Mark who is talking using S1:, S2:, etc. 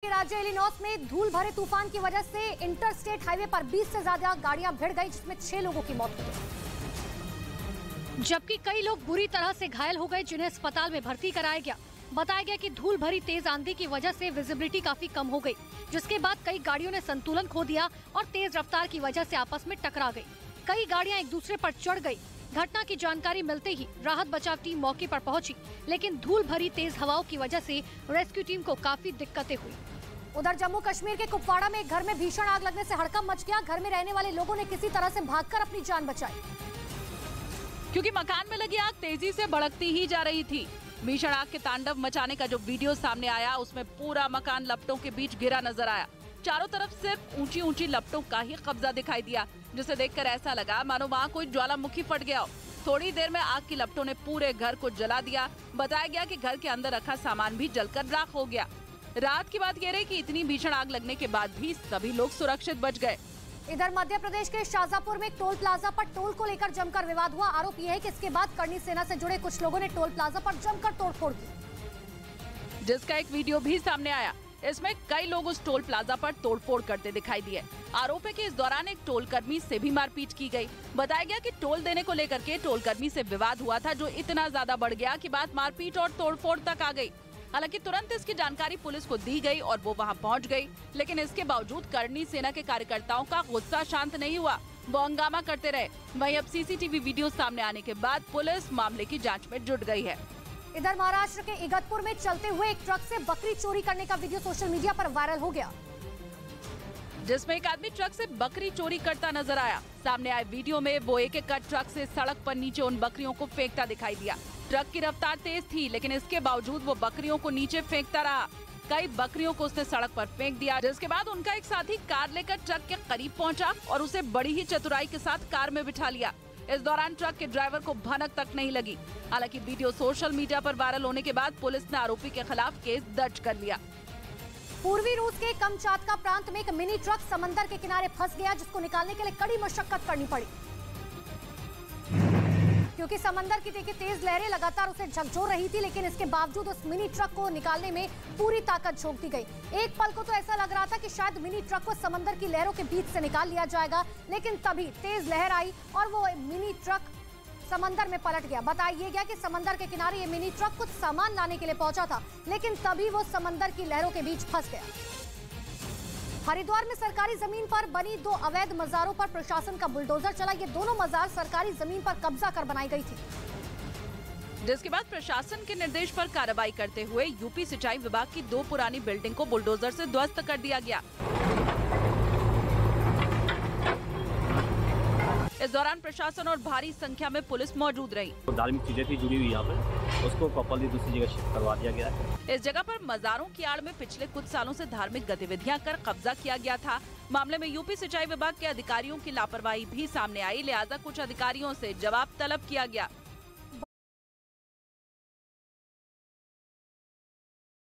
S1: राज्य इलिनॉस में धूल भरे तूफान की वजह से इंटरस्टेट हाईवे पर 20 से ज्यादा गाड़ियां भिड़ गई, जिसमें 6 लोगों की मौत हो गई, जबकि कई लोग बुरी तरह से घायल हो गए, जिन्हें अस्पताल में भर्ती कराया गया। बताया गया कि धूल भरी तेज आंधी की वजह से विजिबिलिटी काफी कम हो गई, जिसके बाद कई गाड़ियों ने संतुलन खो दिया और तेज रफ्तार की वजह से आपस में टकरा गई। कई गाड़ियां एक दूसरे पर चढ़ गई। घटना की जानकारी मिलते ही राहत बचाव टीम मौके पर पहुंची, लेकिन धूल भरी तेज हवाओं की वजह से रेस्क्यू टीम को काफी दिक्कतें हुई। उधर जम्मू कश्मीर के कुपवाड़ा में एक घर में भीषण आग लगने से हड़कंप मच गया। घर में रहने वाले लोगों ने किसी तरह से भागकर अपनी जान बचाई,
S2: क्योंकि मकान में लगी आग तेजी से भड़कती ही जा रही थी। भीषण आग के तांडव मचाने का जो वीडियो सामने आया, उसमें पूरा मकान लपटों के बीच घिरा नजर आया। चारों तरफ सिर्फ ऊंची ऊंची लपटों का ही कब्जा दिखाई दिया, जिसे देखकर ऐसा लगा मानो वहाँ कोई ज्वालामुखी फट गया हो। थोड़ी देर में आग की लपटों ने पूरे घर को जला दिया। बताया गया कि घर के अंदर रखा सामान भी जलकर राख हो गया। रात की बात कह रहे कि इतनी भीषण आग लगने के बाद भी सभी लोग सुरक्षित बच गए।
S1: इधर मध्य प्रदेश के शाजापुर में टोल प्लाजा पर टोल को लेकर जमकर विवाद हुआ। आरोप यह है कि इसके बाद करनी सेना से जुड़े कुछ लोगों ने टोल प्लाजा पर जमकर तोड़फोड़ की,
S2: जिसका एक वीडियो भी सामने आया। इसमें कई लोग उस टोल प्लाजा पर तोड़फोड़ करते दिखाई दिए। आरोप है कि इस दौरान एक टोल कर्मी से भी मारपीट की गई। बताया गया कि टोल देने को लेकर के टोल कर्मी से विवाद हुआ था, जो इतना ज्यादा बढ़ गया कि बात मारपीट और तोड़फोड़ तक आ गई। हालांकि तुरंत इसकी जानकारी पुलिस को दी गई और वो वहां पहुंच गई, लेकिन इसके बावजूद करनी सेना के कार्यकर्ताओं का गुस्सा शांत नहीं हुआ। वो हंगामा करते रहे। वहीं अब सीसीटीवी वीडियो सामने आने के बाद पुलिस मामले की जांच में जुट गई है।
S1: इधर महाराष्ट्र के इगतपुर में चलते हुए एक ट्रक से बकरी चोरी करने का वीडियो सोशल मीडिया पर वायरल हो गया,
S2: जिसमें एक आदमी ट्रक से बकरी चोरी करता नजर आया। सामने आए वीडियो में वो एक ट्रक से सड़क पर नीचे उन बकरियों को फेंकता दिखाई दिया। ट्रक की रफ्तार तेज थी, लेकिन इसके बावजूद वो बकरियों को नीचे फेंकता रहा। कई बकरियों को उसने सड़क पर फेंक दिया, जिसके बाद उनका एक साथी कार लेकर ट्रक के करीब पहुंचा और उसे बड़ी ही चतुराई के साथ कार में बिठा लिया। इस दौरान ट्रक के ड्राइवर को भनक तक नहीं लगी। हालांकि वीडियो सोशल मीडिया पर वायरल होने के बाद पुलिस ने आरोपी के खिलाफ केस दर्ज कर लिया।
S1: पूर्वी रूस के कमचातका प्रांत में एक मिनी ट्रक समंदर के किनारे फंस गया, जिसको निकालने के लिए कड़ी मशक्कत करनी पड़ी, क्योंकि समंदर की तेज लहरें लगातार उसे झकझोर रही थी। लेकिन इसके बावजूद उस मिनी ट्रक को निकालने में पूरी ताकत झोंक दी गई। एक पल को तो ऐसा लग रहा था कि शायद मिनी ट्रक को समंदर की लहरों के बीच से निकाल लिया जाएगा, लेकिन तभी तेज लहर आई और वो मिनी ट्रक समंदर में पलट गया। बताया गया कि समंदर के किनारे ये मिनी ट्रक कुछ सामान लाने के लिए पहुंचा था, लेकिन तभी वो समंदर की लहरों के बीच फंस गया। हरिद्वार में सरकारी जमीन पर बनी 2 अवैध मजारों पर प्रशासन का बुलडोजर चला। ये दोनों मजार सरकारी जमीन पर कब्जा कर बनाई गई थी,
S2: जिसके बाद प्रशासन के निर्देश पर कार्रवाई करते हुए यूपी सिंचाई विभाग की 2 पुरानी बिल्डिंग को बुलडोजर से ध्वस्त कर दिया गया। इस दौरान प्रशासन और भारी संख्या में पुलिस मौजूद रही।
S3: तो धार्मिक चीजें थी जुड़ी हुई यहाँ पे, उसको प्रॉपर्ली दूसरी जगह शिफ्ट करवा दिया गया है।
S2: इस जगह पर मजारों की आड़ में पिछले कुछ सालों से धार्मिक गतिविधियां कर कब्जा किया गया था। मामले में यूपी सिंचाई विभाग के अधिकारियों की लापरवाही भी सामने आई, लिहाजा कुछ अधिकारियों से जवाब तलब किया गया।